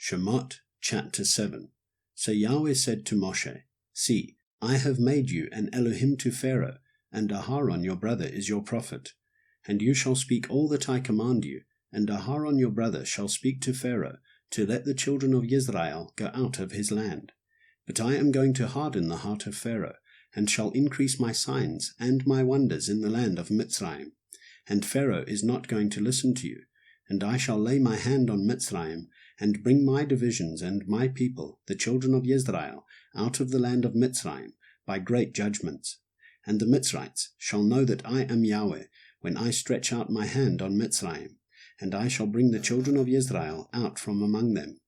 Shemoth chapter 7. So Yahweh said to Moshe, See, I have made you an Elohim to Pharaoh, and Aharon your brother is your prophet. And you shall speak all that I command you, and Aharon your brother shall speak to Pharaoh, to let the children of Israel go out of his land. But I am going to harden the heart of Pharaoh, and shall increase my signs and my wonders in the land of Mitzrayim. And Pharaoh is not going to listen to you. And I shall lay my hand on Mitzrayim, and bring my divisions and my people, the children of Israel, out of the land of Mitzrayim, by great judgments. And the Mitzrites shall know that I am Yahweh, when I stretch out my hand on Mitzrayim, and I shall bring the children of Israel out from among them.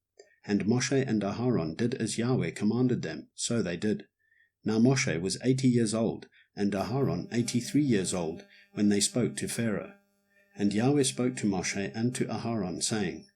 And Moshe and Aharon did as Yahweh commanded them, so they did. Now Moshe was 80 years old, and Aharon 83 years old, when they spoke to Pharaoh. And Yahweh spoke to Moshe and to Aharon, saying,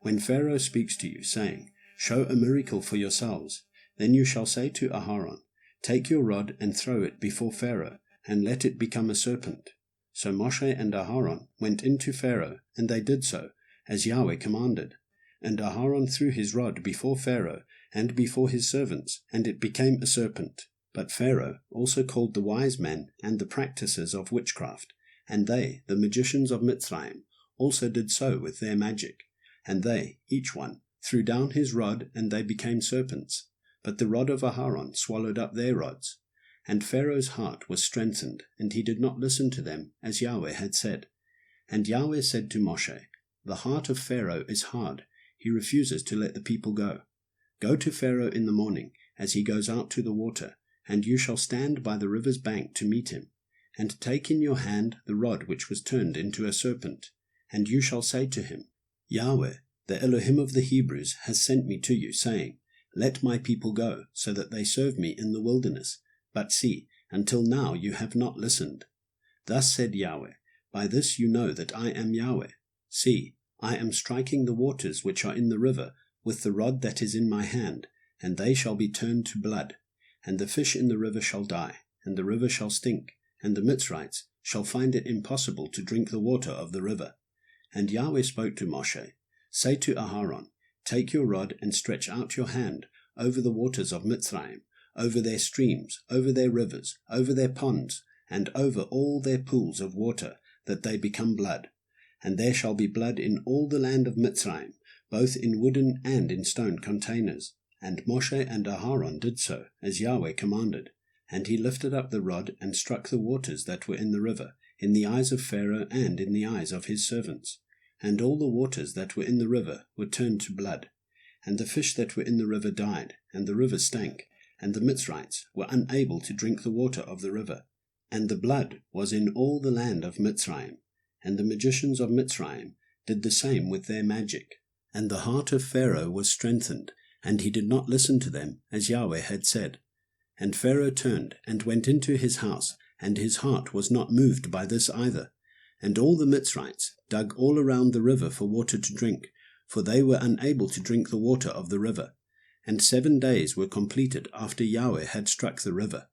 When Pharaoh speaks to you, saying, Show a miracle for yourselves, then you shall say to Aharon, Take your rod and throw it before Pharaoh, and let it become a serpent. So Moshe and Aharon went in to Pharaoh, and they did so, as Yahweh commanded. And Aharon threw his rod before Pharaoh, and before his servants, and it became a serpent. But Pharaoh also called the wise men and the practices of witchcraft, and they, the magicians of Mitzrayim, also did so with their magic. And they, each one, threw down his rod, and they became serpents. But the rod of Aharon swallowed up their rods. And Pharaoh's heart was strengthened, and he did not listen to them, as Yahweh had said. And Yahweh said to Moshe, The heart of Pharaoh is hard, he refuses to let the people go. Go to Pharaoh in the morning, as he goes out to the water, and you shall stand by the river's bank to meet him. And take in your hand the rod which was turned into a serpent, and you shall say to him, Yahweh, the Elohim of the Hebrews, has sent me to you, saying, Let my people go, so that they serve me in the wilderness. But see, until now you have not listened. Thus said Yahweh, By this you know that I am Yahweh. See, I am striking the waters which are in the river with the rod that is in my hand, and they shall be turned to blood. And the fish in the river shall die, and the river shall stink, and the Mitzrites shall find it impossible to drink the water of the river. And Yahweh spoke to Moshe, Say to Aharon, Take your rod and stretch out your hand over the waters of Mitzrayim, over their streams, over their rivers, over their ponds, and over all their pools of water, that they become blood. And there shall be blood in all the land of Mitzrayim, both in wooden and in stone containers. And Moshe and Aharon did so, as Yahweh commanded. And he lifted up the rod and struck the waters that were in the river, in the eyes of Pharaoh and in the eyes of his servants. And all the waters that were in the river were turned to blood. And the fish that were in the river died, and the river stank, and the Mitzrites were unable to drink the water of the river. And the blood was in all the land of Mitzrayim. And the magicians of Mitzrayim did the same with their magic. And the heart of Pharaoh was strengthened, and he did not listen to them, as Yahweh had said. And Pharaoh turned and went into his house, and his heart was not moved by this either. And all the Mitzrites dug all around the river for water to drink, for they were unable to drink the water of the river. And 7 days were completed after Yahweh had struck the river.